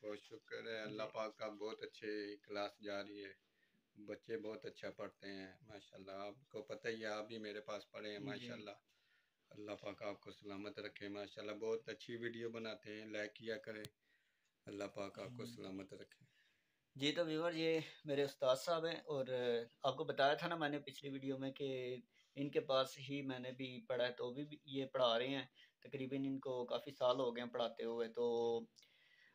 बहुत शुक्र है अल्लाह जी पाक का, बहुत अच्छे क्लास जा रही है। बच्चे बहुत अच्छा पढ़ते हैं माशाल्लाह। आपको पता ही है, आप भी मेरे पास पढ़े हैं जी माशाल्लाह। अल्लाह पाक आपको सलामत रखे माशाल्लाह। बहुत अच्छी वीडियो बनाते हैं, लाइक किया करें। अल्लाह पाक आपको सलामत रखे। जी। तो व्यूवर, ये मेरे उस्ताद साहब हैं, और आपको बताया था ना मैंने पिछली वीडियो में कि इनके पास ही मैंने भी पढ़ा है, तो भी ये पढ़ा रहे हैं। तकरीबन इनको काफ़ी साल हो गए हैं पढ़ाते हुए। तो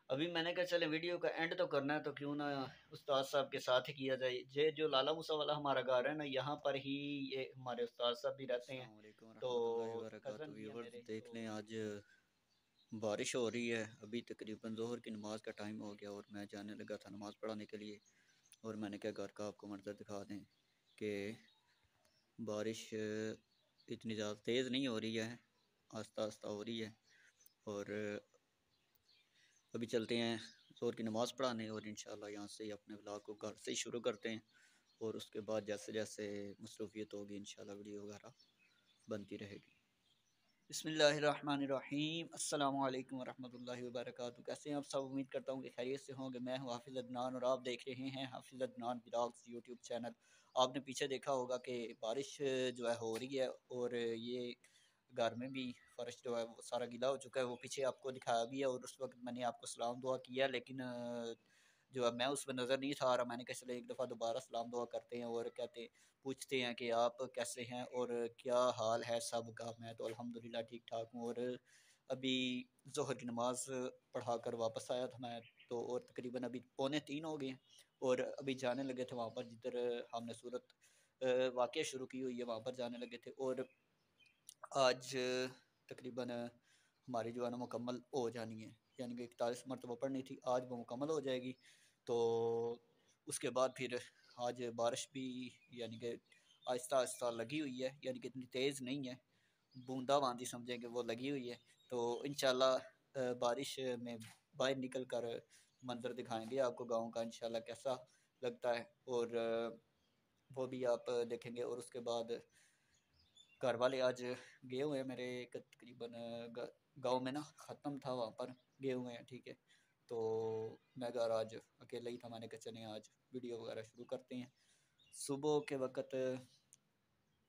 अभी मैंने कहा चले वीडियो का एंड तो करना है, तो क्यों ना उस्ताद साहब के साथ ही किया जाए। ये जो लाला मूसा वाला हमारा घर है ना, यहाँ पर ही ये हमारे उस्ताद साहब भी रहते हैं। अस्सलाम वालेकुम तो रहमतुल्लाहि व कज़न बरकातुहू। भी है व्यूअर्स मेरे। देख तो लें, आज बारिश हो रही है। अभी तकरीबन ज़ोहर की नमाज़ का टाइम हो गया और मैं जाने लगा था नमाज़ पढ़ाने के लिए। और मैंने क्या घर का आपको मंज़र दिखा दें कि बारिश इतनी ज़्यादा तेज़ नहीं हो रही है, आस्ता आस्ता हो रही है। और अभी चलते हैं ज़ोहर की नमाज़ पढ़ाने, और इंशाल्लाह यहाँ से अपने व्लॉग को घर से ही शुरू करते हैं। और उसके बाद जैसे जैसे मसरूफ़ियत होगी इंशाल्लाह वीडियो वगैरह बनती रहेगी। बिस्मिल्लाहिर्रहमानिर्रहीम, अस्सलामु अलैकुम वरहमतुल्लाहि वबरकातुहू। कैसे हैं आप सब? उम्मीद करता हूँ कि खैरियत से होंगे। मैं हूँ हाफिज़ अदनान, और आप देख रहे हैं हाफिज़ अदनान ब्लॉग्स यूट्यूब चैनल। आपने पीछे देखा होगा कि बारिश जो है हो रही है, और ये घर में भी फ़र्श जो है वो सारा गीला हो चुका है। वो पीछे आपको दिखाया भी है, और उस वक्त मैंने आपको सलाम दुआ किया, लेकिन जो है मैं उसमें नज़र नहीं था आ रहा। मैंने कहा चलो एक दफ़ा दोबारा सलाम दुआ करते हैं, और कहते पूछते हैं कि आप कैसे हैं और क्या हाल है सब का। मैं तो अल्हम्दुलिल्लाह ठीक ठाक हूँ। और अभी ज़ोहर की नमाज़ पढ़ा कर वापस आया था मैं। तो और तकरीबन अभी 2:45 हो गए हैं, और अभी जाने लगे थे वहाँ पर जिधर हमने सूरत वाक़या शुरू की हुई है, वहाँ पर जाने लगे थे। और आज तकरीबन हमारी जो है ना मुकम्मल हो जानी है, यानी कि 41 मरतबा पढ़नी थी, आज वो मुकम्मल हो जाएगी। तो उसके बाद फिर आज बारिश भी यानी कि आहिस्ता आहिस्ता लगी हुई है, यानी कि इतनी तेज़ नहीं है, बूंदाबांदी समझेंगे वो लगी हुई है। तो इंशाल्लाह बारिश में बाहर निकल कर मंज़र दिखाएंगे आपको गाँव का, इंशाल्लाह कैसा लगता है। और वो भी आप देखेंगे। और उसके बाद घर वाले आज गए हुए हैं मेरे, एक तकरीबन गाँव में ना ख़त्म था, वहाँ पर गए हुए हैं, ठीक है। तो मैं घर आज अकेला ही था। मैंने कहा चलें आज वीडियो वगैरह शुरू करते हैं। सुबह के वक़्त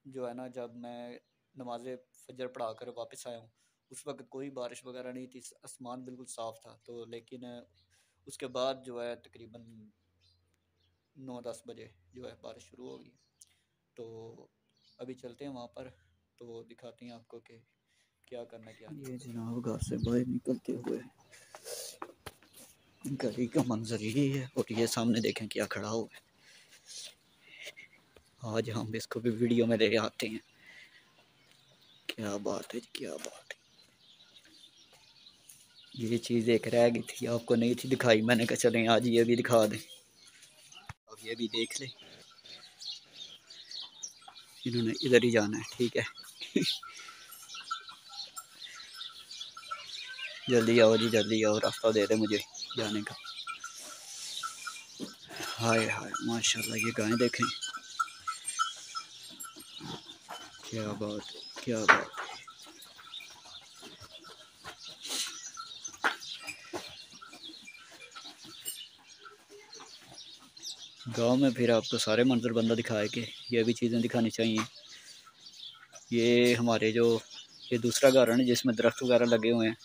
जो है ना, जब मैं नमाज़ फ़जर पढ़ा कर वापस आया हूँ, उस वक़्त कोई बारिश वगैरह नहीं थी, आसमान बिल्कुल साफ़ था। तो लेकिन उसके बाद जो है तकरीबन 9-10 बजे जो है बारिश शुरू हो गई। तो अभी चलते हैं वहाँ पर, तो दिखाते हैं आपको कि क्या करना क्या नहीं। ये जनाब घर से बाहर निकलते हुए गली का मंजर यही है, और ये सामने देखें क्या खड़ा हुआ है। आज हम इसको भी वीडियो में ले आते हैं। क्या बात है जी, क्या बात है। ये चीज़ एक रह गई थी, आपको नहीं थी दिखाई, मैंने कहा चलें आज ये भी दिखा दें। अब ये भी देख लें। इन्होंने इधर ही जाना है, ठीक है। जल्दी आओ जी, जल्दी आओ, रास्ता दे दे मुझे जाने का। हाय हाय माशाल्लाह, ये गाय देखें, क्या बात है, क्या बात है। गांव में फिर आपको सारे मंजर बंदा दिखाए कि ये भी चीज़ें दिखानी चाहिए। ये हमारे जो ये दूसरा घर है ना जिसमें दरख्त वगैरह लगे हुए हैं,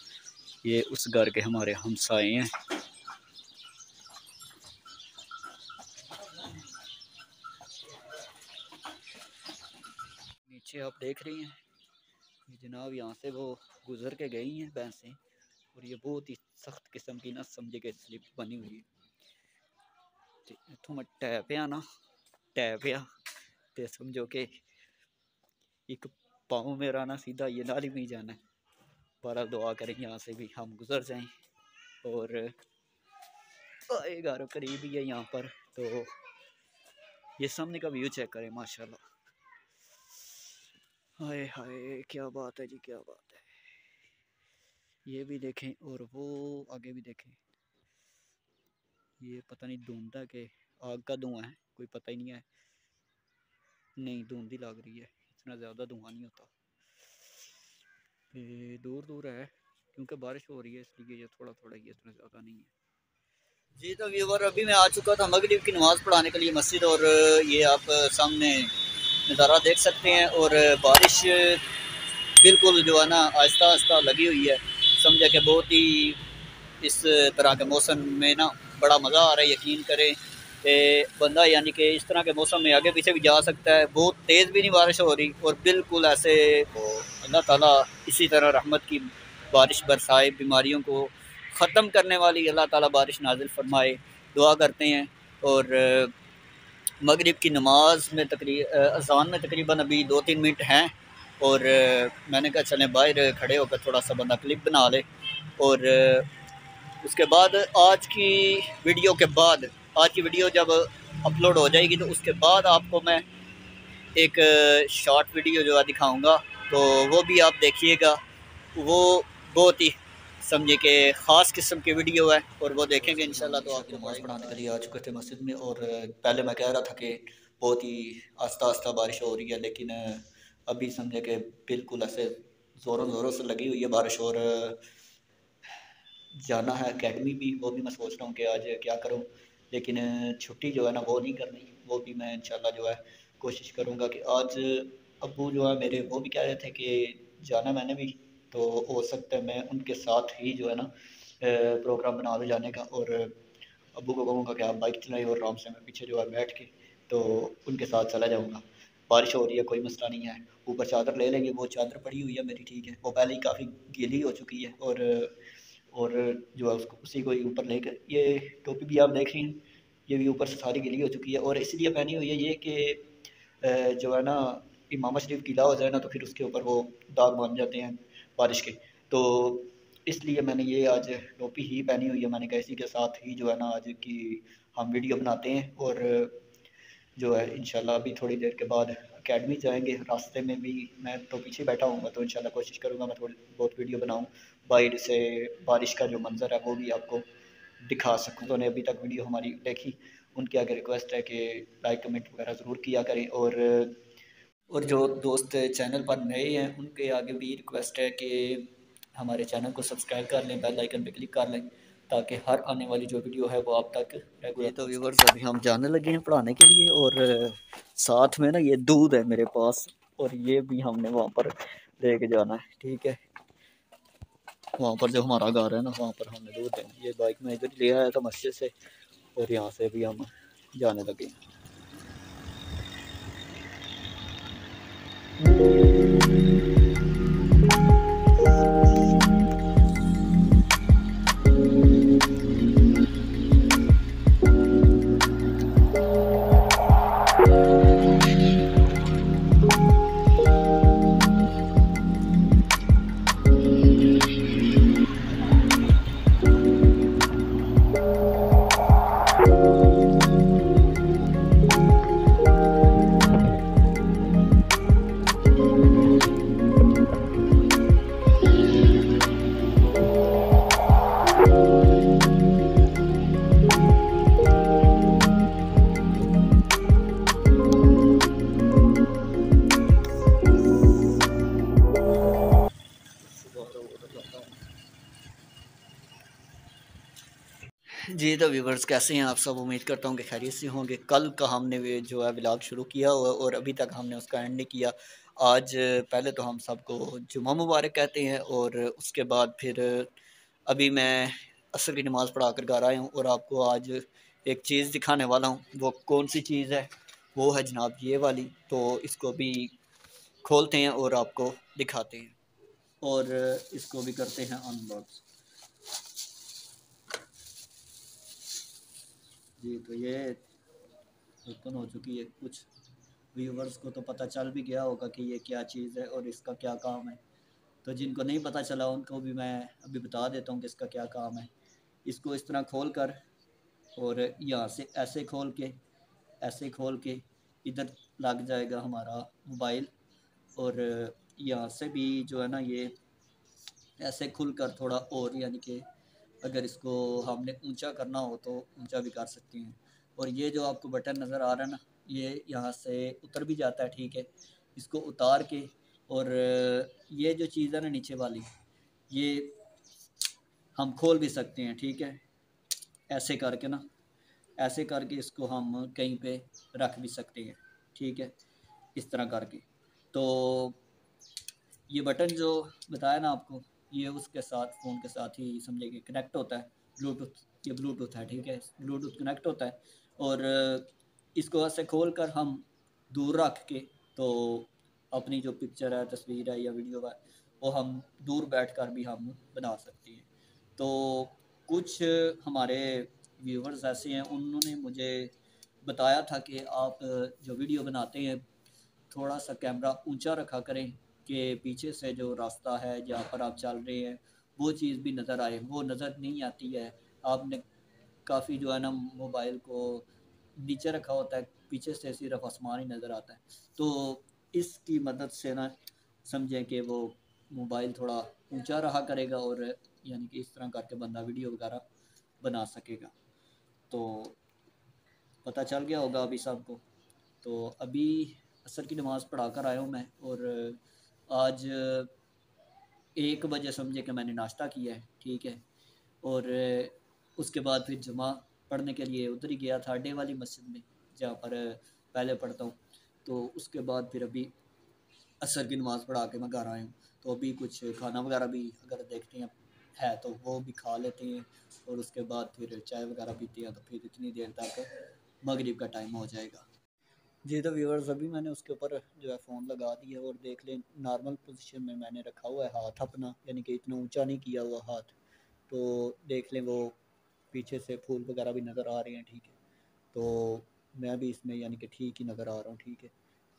ये उस घर के हमारे हमसाए हैं। नीचे आप देख रही हैं, ये जनाब यहाँ से वो गुजर के गई हैं भैंसें, और ये बहुत ही सख्त किस्म की ना समझे कि स्लिप बनी हुई है। इतों मैं टैपिया ना, टैपिया तो समझो कि एक पाँव मेरा ना सीधा ये नाली में ही जाना है। पर दुआ करें यहाँ से भी हम गुजर जाएं, और आए घर करीब ही है यहाँ पर। तो ये सामने का व्यू चेक करें, माशाल्लाह, हाय हाय क्या बात है जी, क्या बात है। ये भी देखें, और वो आगे भी देखें। ये पता नहीं धुंध है कि आग का धुआं है, कोई पता ही नहीं है। नहीं, धुंध ही लग रही है, इतना ज़्यादा धुआं नहीं होता। ये दूर दूर है क्योंकि बारिश हो रही है, इसलिए ये थोड़ा थोड़ा ही, इतना ज़्यादा नहीं है। जी तो व्यूवर, अभी मैं आ चुका था मगरिब की नमाज़ पढ़ाने के लिए मस्जिद, और ये आप सामने नज़ारा देख सकते हैं। और बारिश बिल्कुल जो है ना आहिस्ता आहिस्ता लगी हुई है। समझा कि बहुत ही इस तरह के मौसम में ना बड़ा मज़ा आ रहा है। यकीन करें कि बंदा यानी कि इस तरह के मौसम में आगे पीछे भी जा सकता है। बहुत तेज़ भी नहीं बारिश हो रही, और बिल्कुल ऐसे अल्लाह ताला इसी तरह रहमत की बारिश बरसाए, बीमारियों को ख़त्म करने वाली अल्लाह ताला बारिश नाजिल फरमाए, दुआ करते हैं। और मगरिब की नमाज में अज़ान में तकरीबन अभी 2-3 मिनट हैं, और मैंने कहा चलें बाहर खड़े होकर थोड़ा सा बंदा क्लिप बना ले। और उसके बाद आज की वीडियो के बाद, आज की वीडियो जब अपलोड हो जाएगी तो उसके बाद आपको मैं एक शॉर्ट वीडियो जो है दिखाऊंगा, तो वो भी आप देखिएगा। वो बहुत ही समझे कि ख़ास किस्म की वीडियो है, और वो देखेंगे इंशाल्लाह तो आपको नमाज़ पढ़ाने के लिए आ चुके थे मस्जिद में। और पहले मैं कह रहा था कि बहुत ही आस्ता आस्ता बारिश हो रही है, लेकिन अभी समझे कि बिल्कुल ऐसे ज़ोरों ज़ोरों से लगी हुई है बारिश। और जाना है एकेडमी भी, वो भी मैं सोच रहा हूँ कि आज क्या करूँ, लेकिन छुट्टी जो है ना वो नहीं करनी। वो भी मैं इंशाल्लाह जो है कोशिश करूँगा कि आज अब्बू जो है मेरे वो भी कह रहे थे कि जाना मैंने भी, तो हो सकता है मैं उनके साथ ही जो है ना प्रोग्राम बना लूँ जाने का। और अब्बू को कहूँगा कि आप बाइक चलाएं और आराम से मैं पीछे जो है बैठ के तो उनके साथ चला जाऊँगा। बारिश हो रही है, कोई मसला नहीं है। ऊपर चादर ले लेंगे, वो चादर पड़ी हुई है मेरी, ठीक है, वो पहले ही काफ़ी गीली हो चुकी है। और जो है उसको उसी को ही ऊपर लेकर, ये टोपी भी आप देख रही हैं, ये भी ऊपर से सारी गीली हो चुकी है। और इसलिए पहनी हुई है ये कि जो है ना इमाम शरीफ गीला हो जाए ना तो फिर उसके ऊपर वो दाग बन जाते हैं बारिश के। तो इसलिए मैंने ये आज टोपी ही पहनी हुई है। मैंने कहा इसी के साथ ही जो है ना आज की हम वीडियो बनाते हैं। और जो है इंशाल्लाह अभी थोड़ी देर के बाद एकेडमी जाएंगे। रास्ते में भी मैं तो पीछे बैठा हूँ, तो इंशाल्लाह कोशिश करूँगा मैं थोड़ी बहुत वीडियो बनाऊँ, बाहर से बारिश का जो मंज़र है वो भी आपको दिखा सकूँ। तो उन्हें अभी तक वीडियो हमारी देखी, उनके आगे रिक्वेस्ट है कि लाइक कमेंट वगैरह ज़रूर किया करें। और जो दोस्त चैनल पर नए हैं उनके आगे भी रिक्वेस्ट है कि हमारे चैनल को सब्सक्राइब कर लें, बेल आइकन पे क्लिक कर लें, ताकि हर आने वाली जो वीडियो है वो आप तक रेगुलर। तो व्यूवर्स, अभी हम जाने लगे हैं पढ़ाने के लिए, और साथ में ना ये दूध है मेरे पास, और ये भी हमने वहाँ पर लेके जाना है, ठीक है। वहाँ पर जो हमारा घर है ना वहाँ पर हमने दूध देना। ये बाइक में इधर ले आया था मस्जिद से, और यहाँ से भी हम जाने लगे हैं। जी तो व्यूवर्स, कैसे हैं आप सब? उम्मीद करता हूँ कि खैरियत से होंगे। कल का हमने जो है व्लॉग शुरू किया हुआ, और अभी तक हमने उसका एंड नहीं किया। आज पहले तो हम सबको जुम्मा मुबारक कहते हैं, और उसके बाद फिर अभी मैं असर की नमाज़ पढ़ा कर घर आया हूँ, और आपको आज एक चीज़ दिखाने वाला हूँ। वो कौन सी चीज़ है? वो है जनाब ये वाली। तो इसको भी खोलते हैं और आपको दिखाते हैं, और इसको भी करते हैं अनबॉक्स। जी तो ये ओपन हो चुकी है। कुछ व्यूवर्स को तो पता चल भी गया होगा कि ये क्या चीज़ है और इसका क्या काम है। तो जिनको नहीं पता चला उनको भी मैं अभी बता देता हूँ कि इसका क्या काम है। इसको इस तरह खोल कर, और यहाँ से ऐसे खोल के इधर लग जाएगा हमारा मोबाइल। और यहाँ से भी जो है ना ये ऐसे खुल कर थोड़ा और, यानी कि अगर इसको हमने ऊंचा करना हो तो ऊंचा भी कर सकते हैं। और ये जो आपको बटन नज़र आ रहा है ना, ये यहाँ से उतर भी जाता है, ठीक है। इसको उतार के, और ये जो चीज़ है ना नीचे वाली, ये हम खोल भी सकते हैं, ठीक है। ऐसे करके ना, ऐसे करके इसको हम कहीं पे रख भी सकते हैं, ठीक है, इस तरह करके। तो ये बटन जो बताया ना आपको, ये उसके साथ फ़ोन के साथ ही समझे कि कनेक्ट होता है, ब्लूटूथ, ये ब्लूटूथ है, ठीक है, ब्लूटूथ कनेक्ट होता है। और इसको ऐसे खोल कर हम दूर रख के, तो अपनी जो पिक्चर है, तस्वीर है या वीडियो है, वो हम दूर बैठ कर भी हम बना सकते हैं। तो कुछ हमारे व्यूवर्स ऐसे हैं, उन्होंने मुझे बताया था कि आप जो वीडियो बनाते हैं थोड़ा सा कैमरा ऊंचा रखा करें कि पीछे से जो रास्ता है जहाँ पर आप चल रहे हैं वो चीज़ भी नज़र आए। वो नज़र नहीं आती है। आपने काफ़ी जो है ना मोबाइल को नीचे रखा होता है, पीछे से सिर्फ आसमान ही नज़र आता है। तो इसकी मदद से ना समझें कि वो मोबाइल थोड़ा ऊंचा रहा करेगा और यानी कि इस तरह करके बंदा वीडियो वगैरह बना सकेगा। तो पता चल गया होगा अभी सबको। तो अभी असर की नमाज़ पढ़ा कर आया हूँ मैं, और आज 1 बजे समझे कि मैंने नाश्ता किया है, ठीक है, और उसके बाद फिर जुमा पढ़ने के लिए उधर ही गया था अड्डे वाली मस्जिद में जहाँ पर पहले पढ़ता हूँ। तो उसके बाद फिर अभी असर की नमाज़ पढ़ा के मैं घर आया हूँ। तो अभी कुछ खाना वगैरह भी अगर देखते हैं है तो वो भी खा लेते हैं, और उसके बाद फिर चाय वगैरह पीते हैं, तो फिर इतनी देर तक मगरिब का टाइम हो जाएगा। जी तो व्यूअर्स, अभी मैंने उसके ऊपर जो है फ़ोन लगा दिया, और देख लें नॉर्मल पोजीशन में मैंने रखा हुआ है हाथ अपना, यानी कि इतना ऊंचा नहीं किया हुआ हाथ। तो देख लें वो पीछे से फूल वगैरह भी नज़र आ रहे हैं, ठीक है। तो मैं भी इसमें यानी कि ठीक ही नज़र आ रहा हूँ, ठीक है।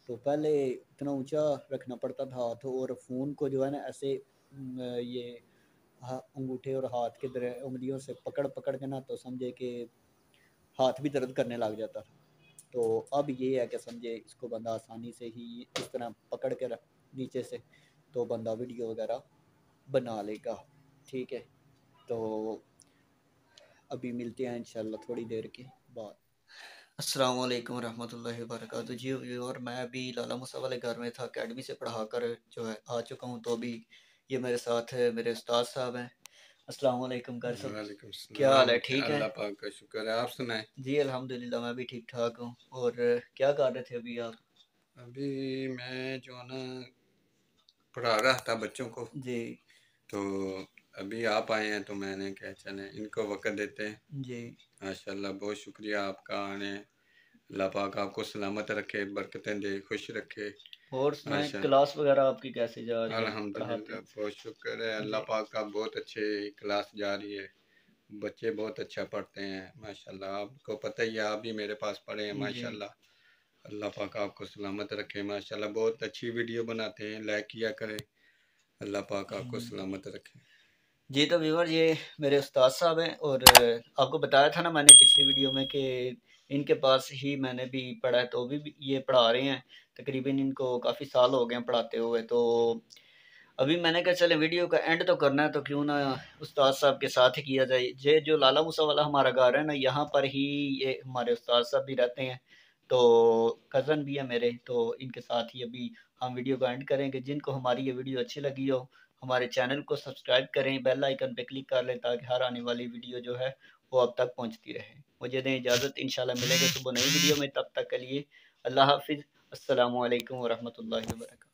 तो पहले इतना ऊंचा रखना पड़ता था हाथ, और फ़ोन को जो है ना ऐसे ये अंगूठे और हाथ के उंगलियों से पकड़ पकड़ के ना, तो समझे कि हाथ भी दर्द करने लग जाता था। तो अब ये है कि समझे इसको बंदा आसानी से ही इस तरह पकड़ के नीचे से तो बंदा वीडियो वगैरह बना लेगा, ठीक है। तो अभी मिलते हैं इंशाल्लाह थोड़ी देर के बाद। अस्सलाम वालेकुम रहमतुल्लाहि व बरकातुहू। जी और मैं अभी लाला मूसा वाले घर में था, अकेडमी से पढ़ा कर जो है आ चुका हूँ। तो अभी ये मेरे साथ है मेरे उस्ताद साहब हैं। अस्सलाम वालेकुम कार साहब, वालेकुम क्या हाल है? सलाम। ठीक है अल्लाह पाक का शुक्र है, आप सुनाएं। जी, अल्हम्दुलिल्लाह मैं भी ठीक ठाक हूँ। और क्या कर रहे थे अभी आप? अभी मैं जो है ना पढ़ा रहा था बच्चों को, जी तो अभी आप आए हैं तो मैंने कहा चलें इनको वक़्त देते हैं। जी माशाल्लाह बहुत शुक्रिया आपका आने। अल्लाह पाक आपको सलामत रखे, बरकतें दे, खुश रखे। और सुनाएं, माशा क्लास वगैरह आपकी कैसे जा रही है? पढ़ाते अल्हम्दुलिल्लाह हैं? बहुत शुक्र है, अल्लाह जी पाक का बहुत अच्छे क्लास जा रही है। बच्चे बहुत अच्छा पढ़ते हैं माशाल्लाह। आपको पता ही है, आप भी मेरे पास पढ़े हैं जी माशाल्लाह। अल्लाह पाक आपको सलामत रखे माशाल्लाह। बहुत अच्छी वीडियो बनाते हैं, लाइक किया करें। अल्लाह पाक आपको सलामत रखे। जी तो व्यूवर, ये मेरे उस्ताद साहब हैं, और आपको बताया था ना मैंने पिछली वीडियो में कि इनके पास ही मैंने भी पढ़ा है। तो अभी भी ये पढ़ा रहे हैं, तकरीबन इनको काफ़ी साल हो गए हैं पढ़ाते हुए। तो अभी मैंने कहा चले वीडियो का एंड तो करना है, तो क्यों ना उस्ताद साहब के साथ ही किया जाए। ये जो लाला मूसा वाला हमारा घर है ना, यहाँ पर ही ये हमारे उस्ताद साहब भी रहते हैं। तो कज़न भी है मेरे, तो इनके साथ ही अभी हम वीडियो का एंड करेंगे। जिनको हमारी ये वीडियो अच्छी लगी हो, हमारे चैनल को सब्सक्राइब करें, बेल आइकन पे क्लिक कर लें, ताकि हर आने वाली वीडियो जो है वो अब तक पहुँचती रहे। मुझे दें इजाज़त, इंशाल्लाह मिलेंगे सुबह नई वीडियो में। तब तक के लिए अल्लाह हाफिज़। अस्सलामु अलैकुम वरहमतुल्लाहि वबरकातुहू।